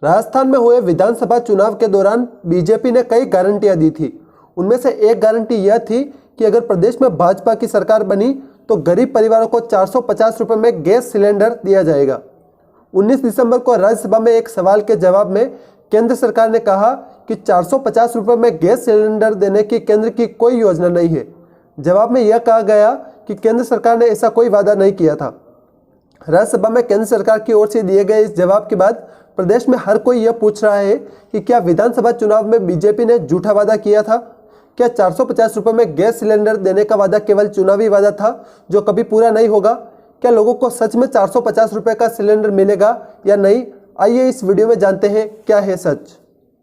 राजस्थान में हुए विधानसभा चुनाव के दौरान बीजेपी ने कई गारंटियां दी थी। उनमें से एक गारंटी यह थी कि अगर प्रदेश में भाजपा की सरकार बनी तो गरीब परिवारों को 450 रुपये में गैस सिलेंडर दिया जाएगा। 19 दिसंबर को राज्यसभा में एक सवाल के जवाब में केंद्र सरकार ने कहा कि 450 रुपये में गैस सिलेंडर देने की केंद्र की कोई योजना नहीं है। जवाब में यह कहा गया कि केंद्र सरकार ने ऐसा कोई वादा नहीं किया था। राज्यसभा में केंद्र सरकार की ओर से दिए गए इस जवाब के बाद प्रदेश में हर कोई यह पूछ रहा है कि क्या विधानसभा चुनाव में बीजेपी ने झूठा वादा किया था? क्या 450 रुपये में गैस सिलेंडर देने का वादा केवल चुनावी वादा था जो कभी पूरा नहीं होगा? क्या लोगों को सच में 450 रुपये का सिलेंडर मिलेगा या नहीं? आइए इस वीडियो में जानते हैं क्या है सच।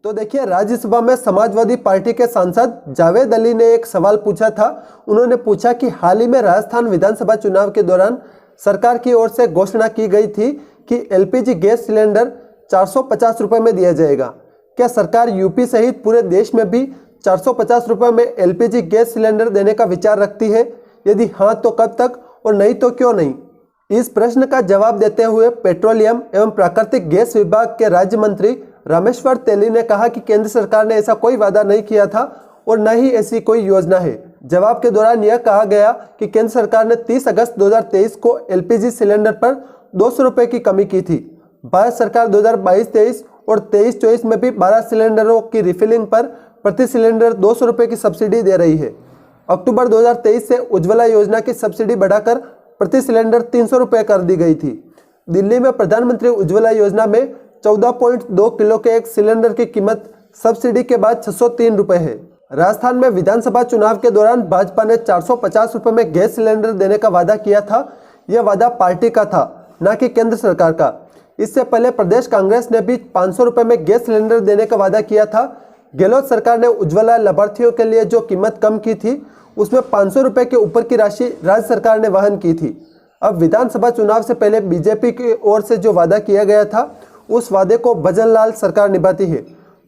तो देखिए, राज्यसभा में समाजवादी पार्टी के सांसद जावेद अली ने एक सवाल पूछा था। उन्होंने पूछा कि हाल ही में राजस्थान विधानसभा चुनाव के दौरान सरकार की ओर से घोषणा की गई थी कि एलपीजी गैस सिलेंडर 450 रुपये में दिया जाएगा। क्या सरकार यूपी सहित पूरे देश में भी 450 रुपये में एलपीजी गैस सिलेंडर देने का विचार रखती है? यदि हाँ तो कब तक, और नहीं तो क्यों नहीं? इस प्रश्न का जवाब देते हुए पेट्रोलियम एवं प्राकृतिक गैस विभाग के राज्य मंत्री रामेश्वर तेली ने कहा कि केंद्र सरकार ने ऐसा कोई वादा नहीं किया था और न ही ऐसी कोई योजना है। जवाब के दौरान यह कहा गया कि केंद्र सरकार ने 30 अगस्त 2023 को एलपीजी सिलेंडर पर 200 रुपये की कमी की थी। भारत सरकार 2022-23 और 23-24 में भी 12 सिलेंडरों की रिफिलिंग पर प्रति सिलेंडर 200 रुपये की सब्सिडी दे रही है। अक्टूबर 2023 से उज्ज्वला योजना की सब्सिडी बढ़ाकर प्रति सिलेंडर 300 रुपये कर दी गई थी। दिल्ली में प्रधानमंत्री उज्ज्वला योजना में 14.2 किलो के एक सिलेंडर की कीमत सब्सिडी के बाद 603 रुपये है। राजस्थान में विधानसभा चुनाव के दौरान भाजपा ने 450 रुपये में गैस सिलेंडर देने का वादा किया था। यह वादा पार्टी का था, न कि केंद्र सरकार का। इससे पहले प्रदेश कांग्रेस ने भी 500 रुपये में गैस सिलेंडर देने का वादा किया था। गहलोत सरकार ने उज्ज्वला लाभार्थियों के लिए जो कीमत कम की थी उसमें 500 रुपये के ऊपर की राशि राज्य सरकार ने वहन की थी। अब विधानसभा चुनाव से पहले बीजेपी की ओर से जो वादा किया गया था उस वादे को भजनलाल सरकार निभाती है,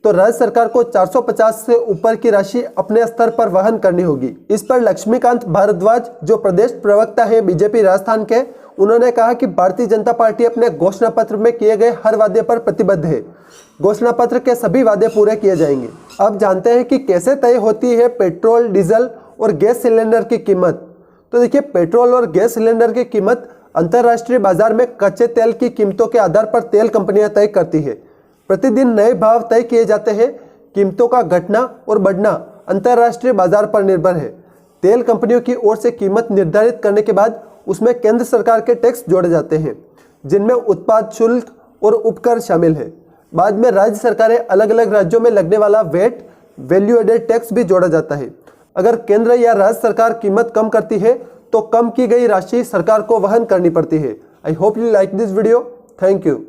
तो राज्य सरकार को 450 से ऊपर की राशि अपने स्तर पर वहन करनी होगी। इस पर लक्ष्मीकांत भारद्वाज, जो प्रदेश प्रवक्ता है बीजेपी राजस्थान के, उन्होंने कहा कि भारतीय जनता पार्टी अपने घोषणा पत्र में किए गए हर वादे पर प्रतिबद्ध है। घोषणा पत्र के सभी वादे पूरे किए जाएंगे। अब जानते हैं कि कैसे तय होती है पेट्रोल, डीजल और गैस सिलेंडर की कीमत। तो देखिए, पेट्रोल और गैस सिलेंडर की कीमत अंतर्राष्ट्रीय बाजार में कच्चे तेल की कीमतों के आधार पर तेल कंपनियां तय करती है। प्रतिदिन नए भाव तय किए जाते हैं। कीमतों का घटना और बढ़ना अंतर्राष्ट्रीय बाजार पर निर्भर है। तेल कंपनियों की ओर से कीमत निर्धारित करने के बाद उसमें केंद्र सरकार के टैक्स जोड़े जाते हैं, जिनमें उत्पाद शुल्क और उपकर शामिल है। बाद में राज्य सरकारें अलग अलग राज्यों में लगने वाला वेट, वैल्यू एडेड टैक्स भी जोड़ा जाता है। अगर केंद्र या राज्य सरकार कीमत कम करती है तो कम की गई राशि सरकार को वहन करनी पड़ती है। I hope you like this video. Thank you.